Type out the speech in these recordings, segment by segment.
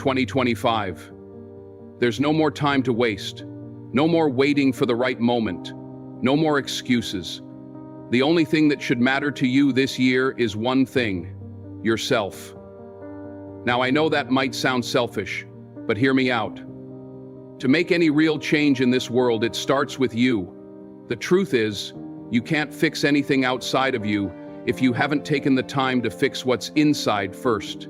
2025. There's no more time to waste. No more waiting for the right moment. No more excuses. The only thing that should matter to you this year is one thing: yourself. Now, I know that might sound selfish, but hear me out. To make any real change in this world, it starts with you. The truth is, you can't fix anything outside of you if you haven't taken the time to fix what's inside first.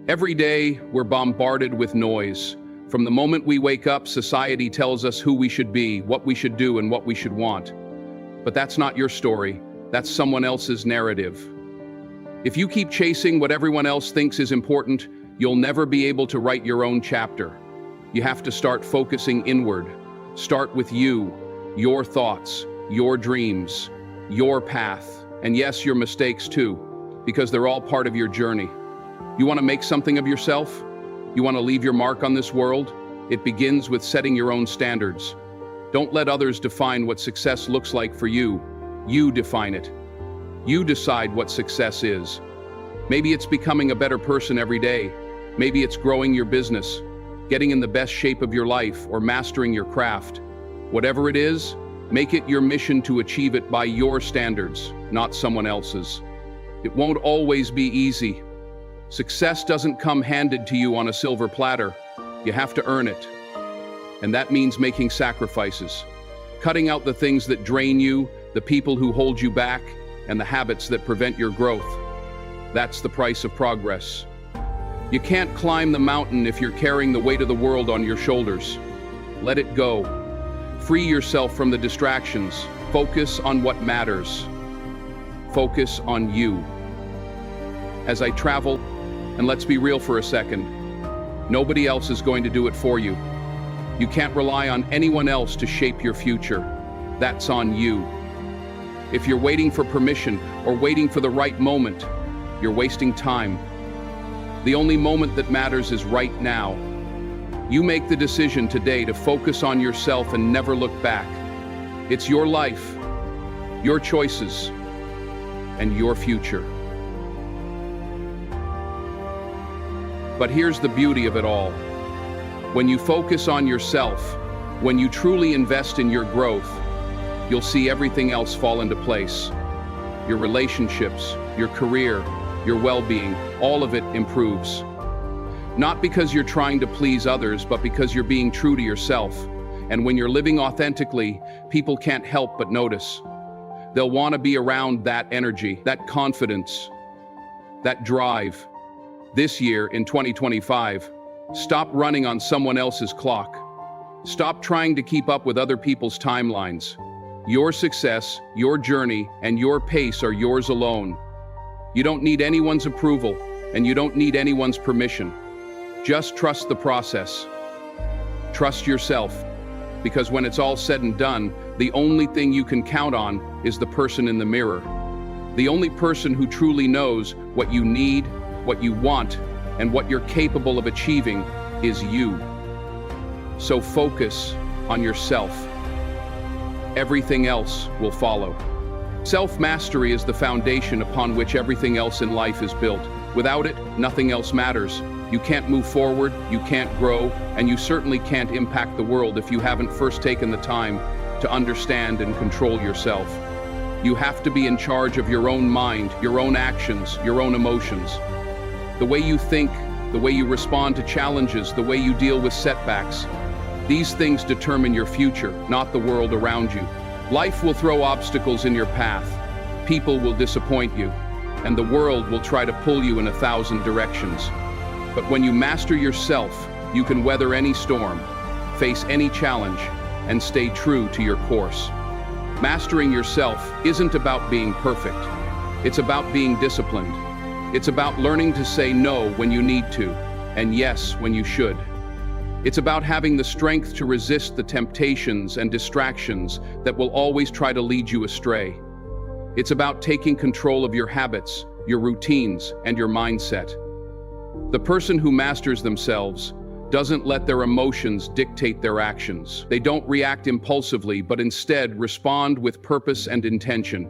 Every day, we're bombarded with noise. From the moment we wake up, society tells us who we should be, what we should do, and what we should want. But that's not your story. That's someone else's narrative. If you keep chasing what everyone else thinks is important, you'll never be able to write your own chapter. You have to start focusing inward. Start with you, your thoughts, your dreams, your path, and yes, your mistakes too, because they're all part of your journey. You want to make something of yourself? You want to leave your mark on this world? It begins with setting your own standards. Don't let others define what success looks like for you. You define it. You decide what success is. Maybe it's becoming a better person every day. Maybe it's growing your business, getting in the best shape of your life, or mastering your craft. Whatever it is, make it your mission to achieve it by your standards, not someone else's. It won't always be easy. Success doesn't come handed to you on a silver platter. You have to earn it. And that means making sacrifices, cutting out the things that drain you, the people who hold you back, and the habits that prevent your growth. That's the price of progress. You can't climb the mountain if you're carrying the weight of the world on your shoulders. Let it go. Free yourself from the distractions. Focus on what matters. Focus on you. As I travel, and let's be real for a second, nobody else is going to do it for you. You can't rely on anyone else to shape your future. That's on you. If you're waiting for permission or waiting for the right moment, you're wasting time. The only moment that matters is right now. You make the decision today to focus on yourself and never look back. It's your life, your choices, and your future. But here's the beauty of it all. When you focus on yourself, when you truly invest in your growth, you'll see everything else fall into place. Your relationships, your career, your well-being, all of it improves. Not because you're trying to please others, but because you're being true to yourself. And when you're living authentically, people can't help but notice. They'll want to be around that energy, that confidence, that drive. This year, in 2025, stop running on someone else's clock. Stop trying to keep up with other people's timelines. Your success, your journey, and your pace are yours alone. You don't need anyone's approval, and you don't need anyone's permission. Just trust the process. Trust yourself, because when it's all said and done, the only thing you can count on is the person in the mirror. The only person who truly knows what you need, what you want, and what you're capable of achieving is you. So focus on yourself. Everything else will follow. Self-mastery is the foundation upon which everything else in life is built. Without it, nothing else matters. You can't move forward, you can't grow, and you certainly can't impact the world if you haven't first taken the time to understand and control yourself. You have to be in charge of your own mind, your own actions, your own emotions. The way you think, the way you respond to challenges, the way you deal with setbacks. These things determine your future, not the world around you. Life will throw obstacles in your path. People will disappoint you, and the world will try to pull you in 1,000 directions. But when you master yourself, you can weather any storm, face any challenge, and stay true to your course. Mastering yourself isn't about being perfect. It's about being disciplined. It's about learning to say no when you need to, and yes when you should. It's about having the strength to resist the temptations and distractions that will always try to lead you astray. It's about taking control of your habits, your routines, and your mindset. The person who masters themselves doesn't let their emotions dictate their actions. They don't react impulsively, but instead respond with purpose and intention.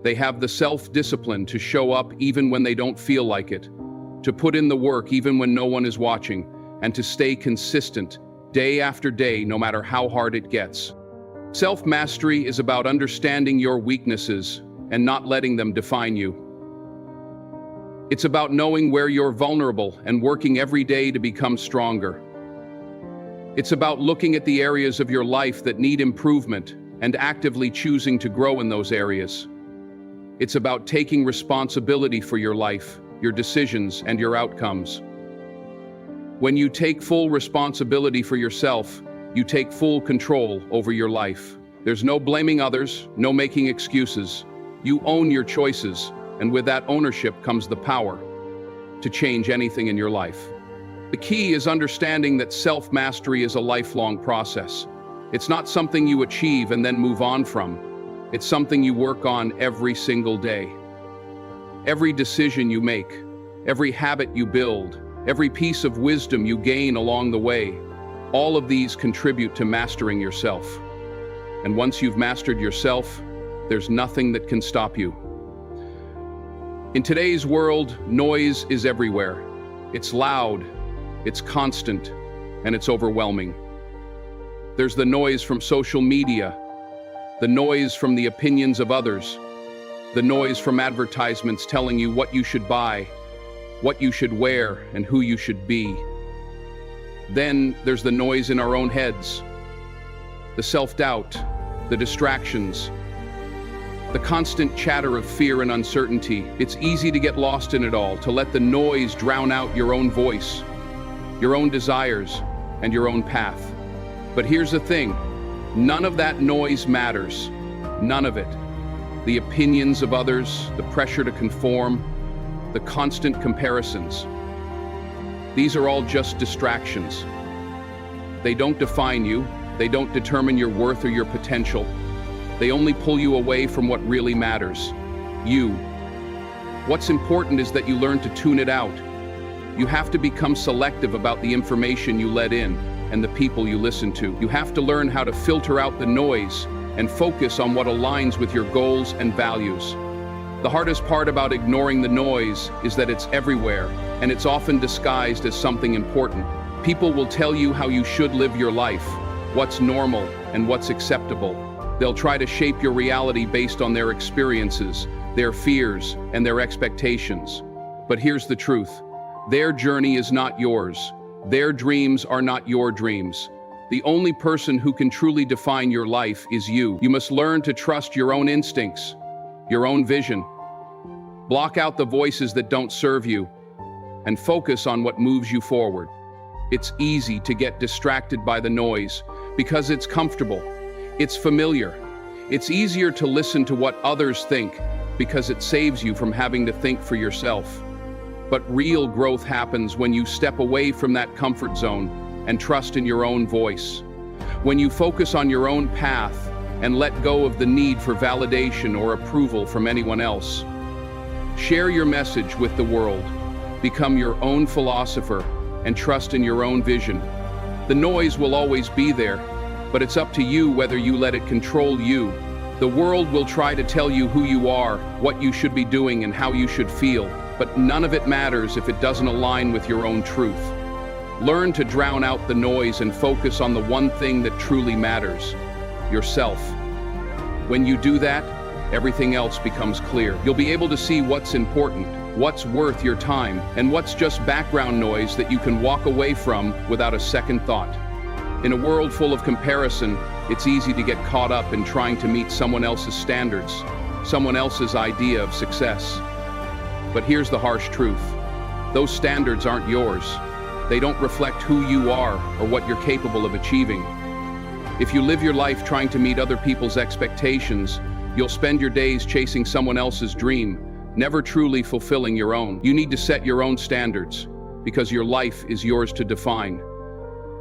They have the self-discipline to show up even when they don't feel like it, to put in the work even when no one is watching, and to stay consistent, day after day, no matter how hard it gets. Self-mastery is about understanding your weaknesses and not letting them define you. It's about knowing where you're vulnerable and working every day to become stronger. It's about looking at the areas of your life that need improvement and actively choosing to grow in those areas. It's about taking responsibility for your life, your decisions, and your outcomes. When you take full responsibility for yourself, you take full control over your life. There's no blaming others, no making excuses. You own your choices, and with that ownership comes the power to change anything in your life. The key is understanding that self-mastery is a lifelong process. It's not something you achieve and then move on from. It's something you work on every single day. Every decision you make, every habit you build, every piece of wisdom you gain along the way, all of these contribute to mastering yourself. And once you've mastered yourself, there's nothing that can stop you. In today's world, noise is everywhere. It's loud, it's constant, and it's overwhelming. There's the noise from social media, the noise from the opinions of others, the noise from advertisements telling you what you should buy, what you should wear, and who you should be. Then there's the noise in our own heads, the self-doubt, the distractions, the constant chatter of fear and uncertainty. It's easy to get lost in it all, to let the noise drown out your own voice, your own desires, and your own path. But here's the thing, none of that noise matters. None of it. The opinions of others, the pressure to conform, the constant comparisons. These are all just distractions. They don't define you. They don't determine your worth or your potential. They only pull you away from what really matters, you. What's important is that you learn to tune it out. You have to become selective about the information you let in and the people you listen to. You have to learn how to filter out the noise and focus on what aligns with your goals and values. The hardest part about ignoring the noise is that it's everywhere, and it's often disguised as something important. People will tell you how you should live your life, what's normal and what's acceptable. They'll try to shape your reality based on their experiences, their fears, and their expectations. But here's the truth. Their journey is not yours. Their dreams are not your dreams. The only person who can truly define your life is you. You must learn to trust your own instincts, your own vision. Block out the voices that don't serve you and focus on what moves you forward. It's easy to get distracted by the noise because it's comfortable. It's familiar. It's easier to listen to what others think because it saves you from having to think for yourself. But real growth happens when you step away from that comfort zone and trust in your own voice. When you focus on your own path and let go of the need for validation or approval from anyone else. Share your message with the world. Become your own philosopher and trust in your own vision. The noise will always be there, but it's up to you whether you let it control you. The world will try to tell you who you are, what you should be doing, and how you should feel, but none of it matters if it doesn't align with your own truth. Learn to drown out the noise and focus on the one thing that truly matters, yourself. When you do that, everything else becomes clear. You'll be able to see what's important, what's worth your time, and what's just background noise that you can walk away from without a second thought. In a world full of comparison, it's easy to get caught up in trying to meet someone else's standards, someone else's idea of success. But here's the harsh truth. Those standards aren't yours. They don't reflect who you are or what you're capable of achieving. If you live your life trying to meet other people's expectations, you'll spend your days chasing someone else's dream, never truly fulfilling your own. You need to set your own standards, because your life is yours to define.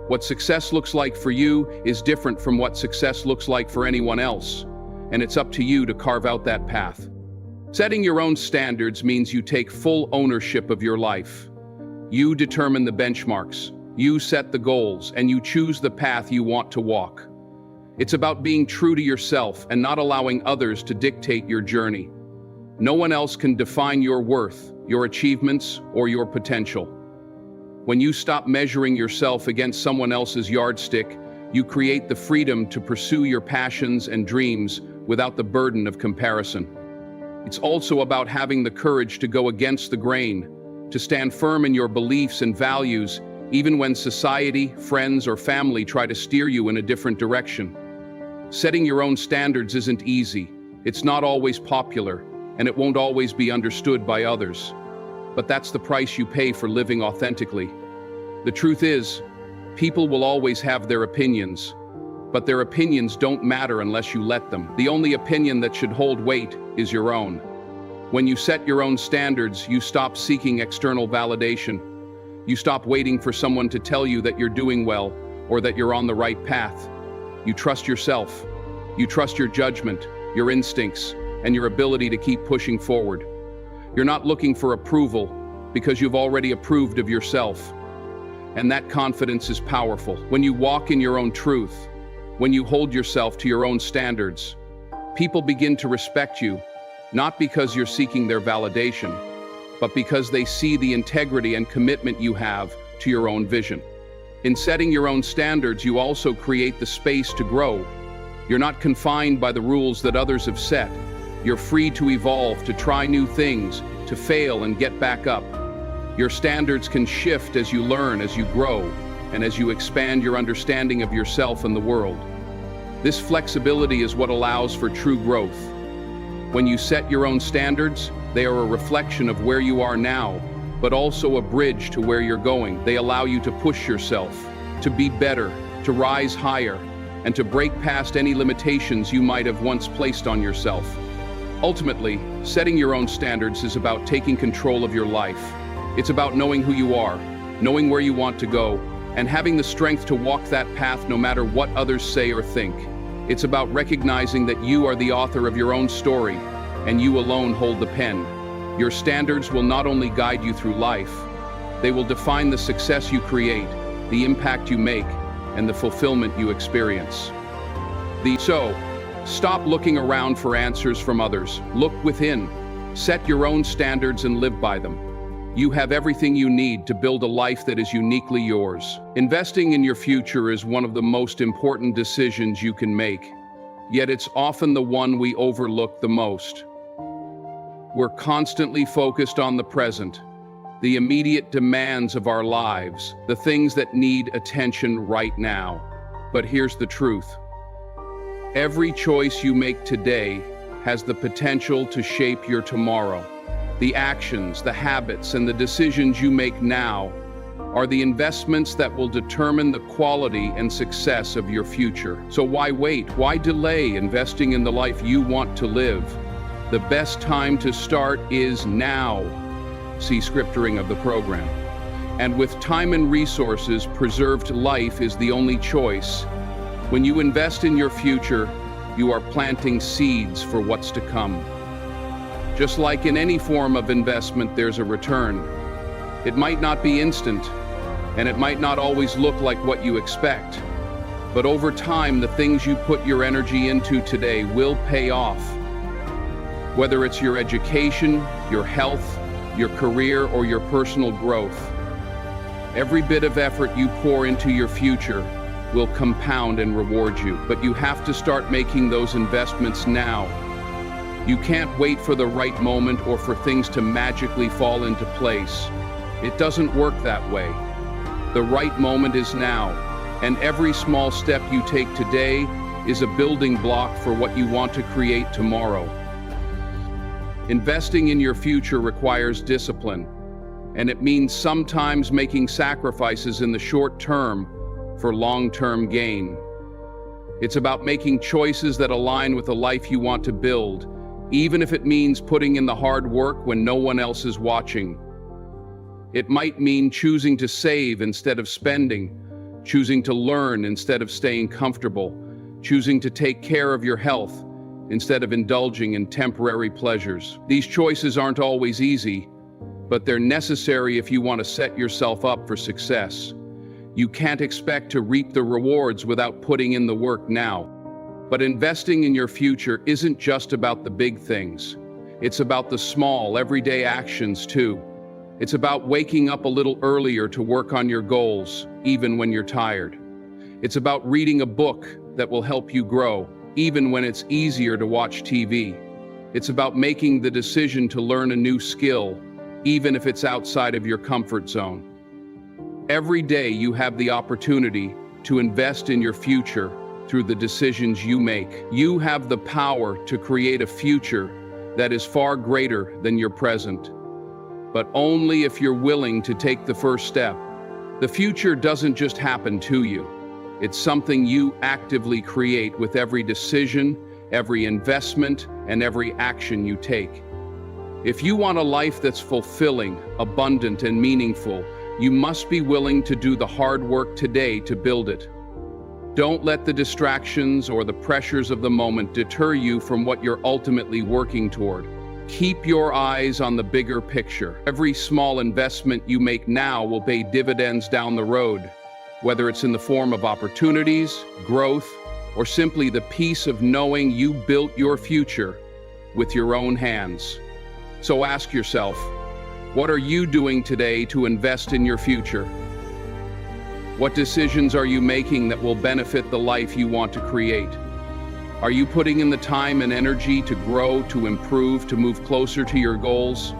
What success looks like for you is different from what success looks like for anyone else, and it's up to you to carve out that path. Setting your own standards means you take full ownership of your life. You determine the benchmarks, you set the goals, and you choose the path you want to walk. It's about being true to yourself and not allowing others to dictate your journey. No one else can define your worth, your achievements, or your potential. When you stop measuring yourself against someone else's yardstick, you create the freedom to pursue your passions and dreams without the burden of comparison. It's also about having the courage to go against the grain, to stand firm in your beliefs and values, even when society, friends, or family try to steer you in a different direction. Setting your own standards isn't easy. It's not always popular, and it won't always be understood by others. But that's the price you pay for living authentically. The truth is, people will always have their opinions, but their opinions don't matter unless you let them. The only opinion that should hold weight is your own. When you set your own standards, you stop seeking external validation. You stop waiting for someone to tell you that you're doing well or that you're on the right path. You trust yourself. You trust your judgment, your instincts, and your ability to keep pushing forward. You're not looking for approval because you've already approved of yourself. And that confidence is powerful. When you walk in your own truth, when you hold yourself to your own standards, people begin to respect you, not because you're seeking their validation, but because they see the integrity and commitment you have to your own vision. In setting your own standards, you also create the space to grow. You're not confined by the rules that others have set. You're free to evolve, to try new things, to fail and get back up. Your standards can shift as you learn, as you grow, and as you expand your understanding of yourself and the world. This flexibility is what allows for true growth. When you set your own standards, they are a reflection of where you are now, but also a bridge to where you're going. They allow you to push yourself, to be better, to rise higher, and to break past any limitations you might have once placed on yourself. Ultimately, setting your own standards is about taking control of your life. It's about knowing who you are, knowing where you want to go, and having the strength to walk that path no matter what others say or think. It's about recognizing that you are the author of your own story, and you alone hold the pen. Your standards will not only guide you through life, they will define the success you create, the impact you make, and the fulfillment you experience. So, stop looking around for answers from others. Look within. Set your own standards and live by them. You have everything you need to build a life that is uniquely yours. Investing in your future is one of the most important decisions you can make, yet it's often the one we overlook the most. We're constantly focused on the present, the immediate demands of our lives, the things that need attention right now. But here's the truth. Every choice you make today has the potential to shape your tomorrow. The actions, the habits, and the decisions you make now are the investments that will determine the quality and success of your future. So why wait? Why delay investing in the life you want to live? The best time to start is now. See scripturing of the program. And with time and resources, preserved life is the only choice. When you invest in your future, you are planting seeds for what's to come. Just like in any form of investment, there's a return. It might not be instant, and it might not always look like what you expect. But over time, the things you put your energy into today will pay off. Whether it's your education, your health, your career, or your personal growth, every bit of effort you pour into your future will compound and reward you. But you have to start making those investments now. You can't wait for the right moment or for things to magically fall into place. It doesn't work that way. The right moment is now, and every small step you take today is a building block for what you want to create tomorrow. Investing in your future requires discipline, and it means sometimes making sacrifices in the short term for long-term gain. It's about making choices that align with the life you want to build, even if it means putting in the hard work when no one else is watching. It might mean choosing to save instead of spending, choosing to learn instead of staying comfortable, choosing to take care of your health instead of indulging in temporary pleasures. These choices aren't always easy, but they're necessary if you want to set yourself up for success. You can't expect to reap the rewards without putting in the work now. But investing in your future isn't just about the big things. It's about the small, everyday actions too. It's about waking up a little earlier to work on your goals, even when you're tired. It's about reading a book that will help you grow, even when it's easier to watch TV. It's about making the decision to learn a new skill, even if it's outside of your comfort zone. Every day you have the opportunity to invest in your future through the decisions you make. You have the power to create a future that is far greater than your present, but only if you're willing to take the first step. The future doesn't just happen to you. It's something you actively create with every decision, every investment, and every action you take. If you want a life that's fulfilling, abundant, and meaningful, you must be willing to do the hard work today to build it. Don't let the distractions or the pressures of the moment deter you from what you're ultimately working toward. Keep your eyes on the bigger picture. Every small investment you make now will pay dividends down the road, whether it's in the form of opportunities, growth, or simply the peace of knowing you built your future with your own hands. So ask yourself, what are you doing today to invest in your future? What decisions are you making that will benefit the life you want to create? Are you putting in the time and energy to grow, to improve, to move closer to your goals?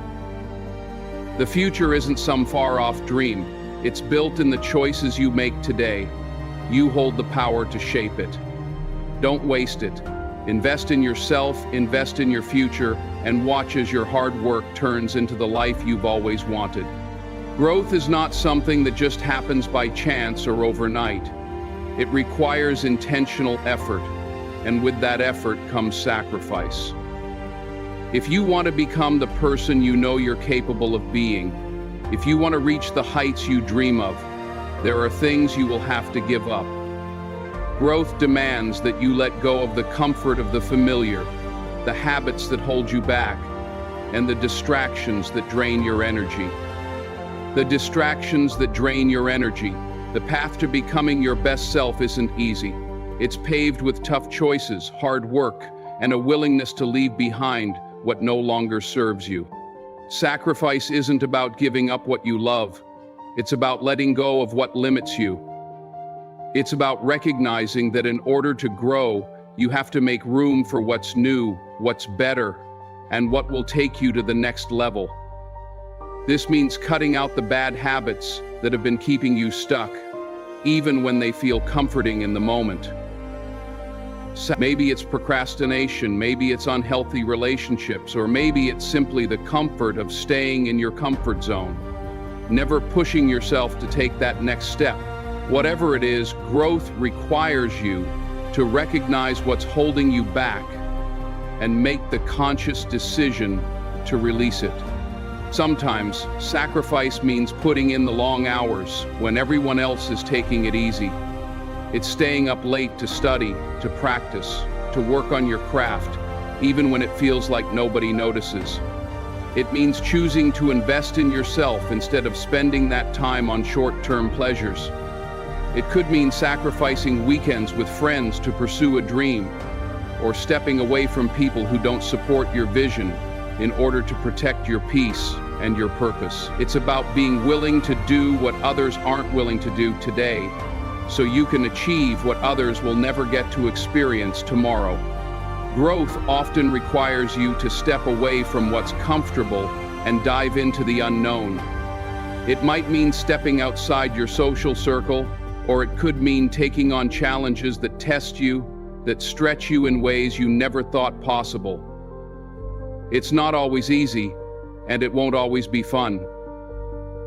The future isn't some far-off dream. It's built in the choices you make today. You hold the power to shape it. Don't waste it. Invest in yourself, invest in your future, and watch as your hard work turns into the life you've always wanted. Growth is not something that just happens by chance or overnight. It requires intentional effort, and with that effort comes sacrifice. If you want to become the person you know you're capable of being, if you want to reach the heights you dream of, there are things you will have to give up. Growth demands that you let go of the comfort of the familiar, the habits that hold you back, and the distractions that drain your energy. The distractions that drain your energy. The path to becoming your best self isn't easy. It's paved with tough choices, hard work, and a willingness to leave behind what no longer serves you. Sacrifice isn't about giving up what you love. It's about letting go of what limits you. It's about recognizing that in order to grow, you have to make room for what's new, what's better, and what will take you to the next level. This means cutting out the bad habits that have been keeping you stuck, even when they feel comforting in the moment. Maybe it's procrastination, maybe it's unhealthy relationships, or maybe it's simply the comfort of staying in your comfort zone, never pushing yourself to take that next step. Whatever it is, growth requires you to recognize what's holding you back and make the conscious decision to release it. Sometimes, sacrifice means putting in the long hours when everyone else is taking it easy. It's staying up late to study, to practice, to work on your craft, even when it feels like nobody notices. It means choosing to invest in yourself instead of spending that time on short-term pleasures. It could mean sacrificing weekends with friends to pursue a dream, or stepping away from people who don't support your vision in order to protect your peace and your purpose. It's about being willing to do what others aren't willing to do today, so you can achieve what others will never get to experience tomorrow. Growth often requires you to step away from what's comfortable and dive into the unknown. It might mean stepping outside your social circle, or it could mean taking on challenges that test you, that stretch you in ways you never thought possible. It's not always easy, and it won't always be fun.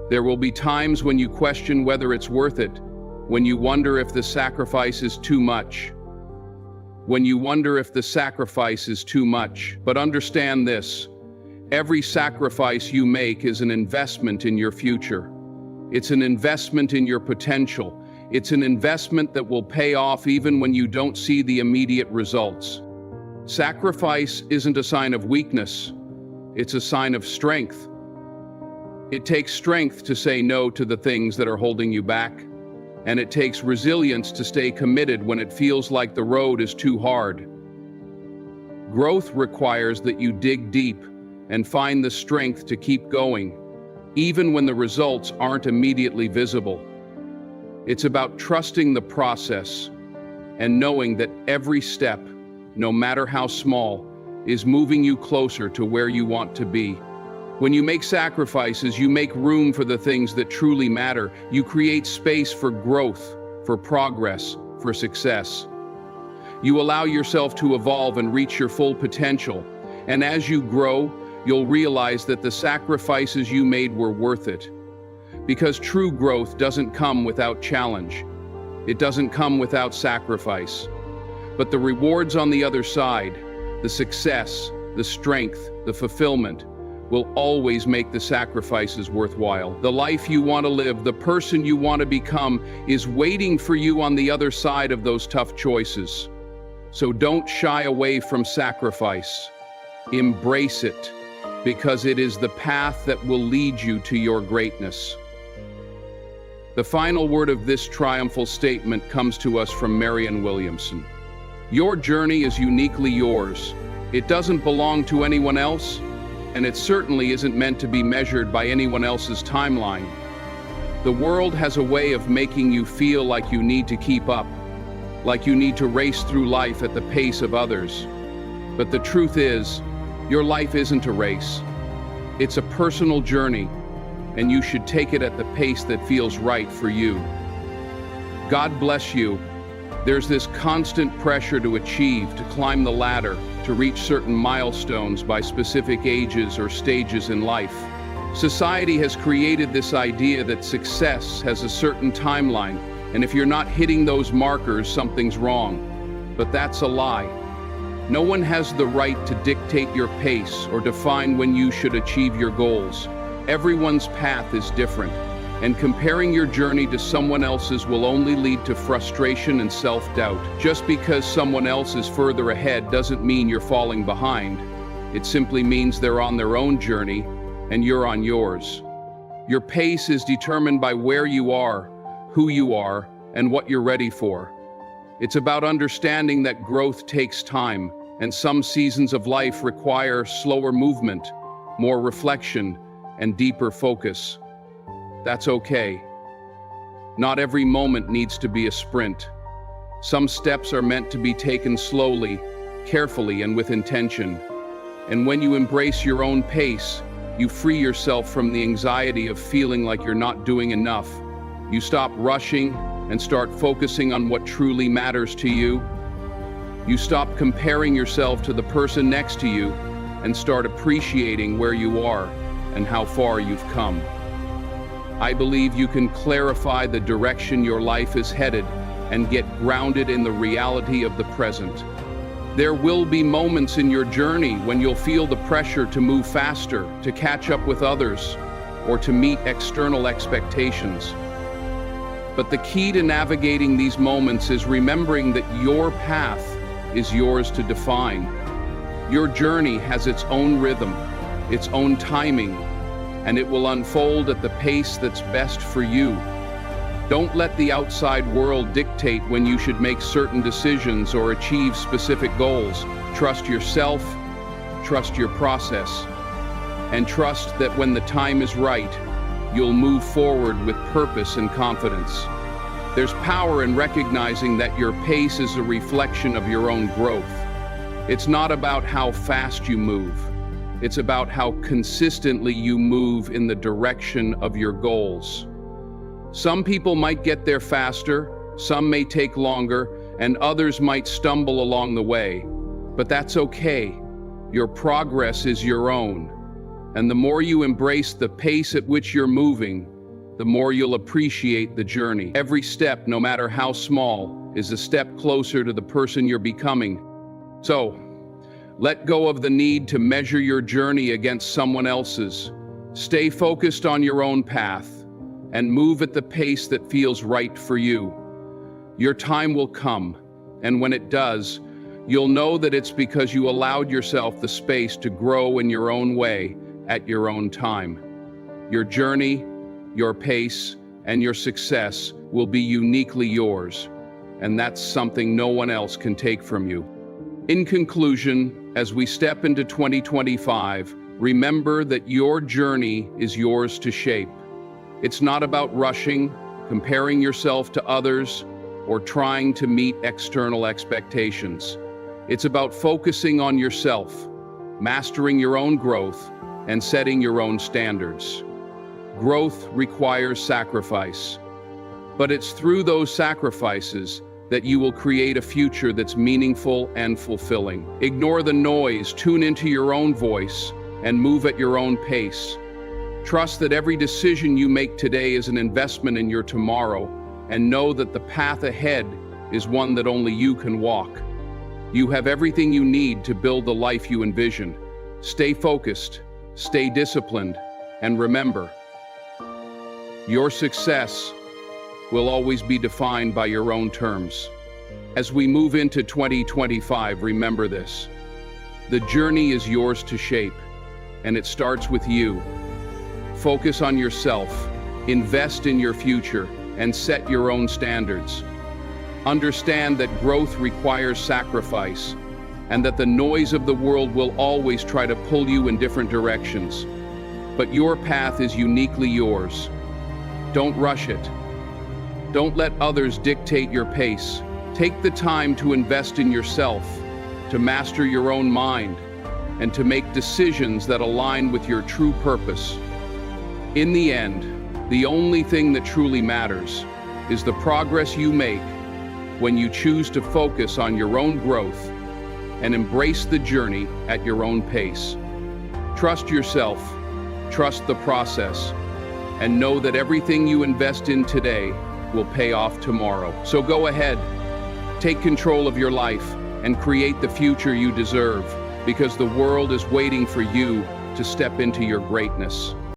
There will be times when you question whether it's worth it, when you wonder if the sacrifice is too much. But understand this: every sacrifice you make is an investment in your future. It's an investment in your potential. It's an investment that will pay off even when you don't see the immediate results. Sacrifice isn't a sign of weakness. It's a sign of strength. It takes strength to say no to the things that are holding you back. And it takes resilience to stay committed when it feels like the road is too hard. Growth requires that you dig deep and find the strength to keep going, even when the results aren't immediately visible. It's about trusting the process and knowing that every step, no matter how small, is moving you closer to where you want to be. When you make sacrifices, you make room for the things that truly matter. You create space for growth, for progress, for success. You allow yourself to evolve and reach your full potential. And as you grow, you'll realize that the sacrifices you made were worth it. Because true growth doesn't come without challenge. It doesn't come without sacrifice. But the rewards on the other side, the success, the strength, the fulfillment, will always make the sacrifices worthwhile. The life you want to live, the person you want to become, is waiting for you on the other side of those tough choices. So don't shy away from sacrifice. Embrace it, because it is the path that will lead you to your greatness. The final word of this triumphal statement comes to us from Marianne Williamson. Your journey is uniquely yours. It doesn't belong to anyone else, and it certainly isn't meant to be measured by anyone else's timeline. The world has a way of making you feel like you need to keep up, like you need to race through life at the pace of others. But the truth is, your life isn't a race. It's a personal journey, and you should take it at the pace that feels right for you. God bless you. There's this constant pressure to achieve, to climb the ladder, to reach certain milestones by specific ages or stages in life. Society has created this idea that success has a certain timeline, and if you're not hitting those markers, something's wrong. But that's a lie. No one has the right to dictate your pace or define when you should achieve your goals. Everyone's path is different, and comparing your journey to someone else's will only lead to frustration and self-doubt. Just because someone else is further ahead doesn't mean you're falling behind. It simply means they're on their own journey, and you're on yours. Your pace is determined by where you are, who you are, and what you're ready for. It's about understanding that growth takes time, and some seasons of life require slower movement, more reflection, and deeper focus. That's okay. Not every moment needs to be a sprint. Some steps are meant to be taken slowly, carefully, and with intention. And when you embrace your own pace, you free yourself from the anxiety of feeling like you're not doing enough. You stop rushing and start focusing on what truly matters to you. You stop comparing yourself to the person next to you and start appreciating where you are and how far you've come. I believe you can clarify the direction your life is headed and get grounded in the reality of the present. There will be moments in your journey when you'll feel the pressure to move faster, to catch up with others, or to meet external expectations. But the key to navigating these moments is remembering that your path is yours to define. Your journey has its own rhythm, its own timing, and it will unfold at the pace that's best for you. Don't let the outside world dictate when you should make certain decisions or achieve specific goals. Trust yourself, trust your process, and trust that when the time is right, you'll move forward with purpose and confidence. There's power in recognizing that your pace is a reflection of your own growth. It's not about how fast you move. It's about how consistently you move in the direction of your goals. Some people might get there faster, some may take longer, and others might stumble along the way. But that's okay. Your progress is your own. And the more you embrace the pace at which you're moving, the more you'll appreciate the journey. Every step, no matter how small, is a step closer to the person you're becoming. So, let go of the need to measure your journey against someone else's. Stay focused on your own path and move at the pace that feels right for you. Your time will come, and when it does, you'll know that it's because you allowed yourself the space to grow in your own way at your own time. Your journey, your pace, and your success will be uniquely yours, and that's something no one else can take from you. In conclusion, as we step into 2025, Remember that your journey is yours to shape. It's not about rushing, comparing yourself to others, or trying to meet external expectations. It's about focusing on yourself, mastering your own growth, and setting your own standards. Growth requires sacrifice, but it's through those sacrifices that you will create a future that's meaningful and fulfilling. Ignore the noise, tune into your own voice, and move at your own pace. Trust that every decision you make today is an investment in your tomorrow, and know that the path ahead is one that only you can walk. You have everything you need to build the life you envision. Stay focused, stay disciplined, and remember, your success will always be defined by your own terms. As we move into 2025, remember this. The journey is yours to shape, and it starts with you. Focus on yourself, invest in your future, and set your own standards. Understand that growth requires sacrifice, and that the noise of the world will always try to pull you in different directions. But your path is uniquely yours. Don't rush it. Don't let others dictate your pace. Take the time to invest in yourself, to master your own mind, and to make decisions that align with your true purpose. In the end, the only thing that truly matters is the progress you make when you choose to focus on your own growth and embrace the journey at your own pace. Trust yourself, trust the process, and know that everything you invest in today will pay off tomorrow. So go ahead, take control of your life, and create the future you deserve, because the world is waiting for you to step into your greatness.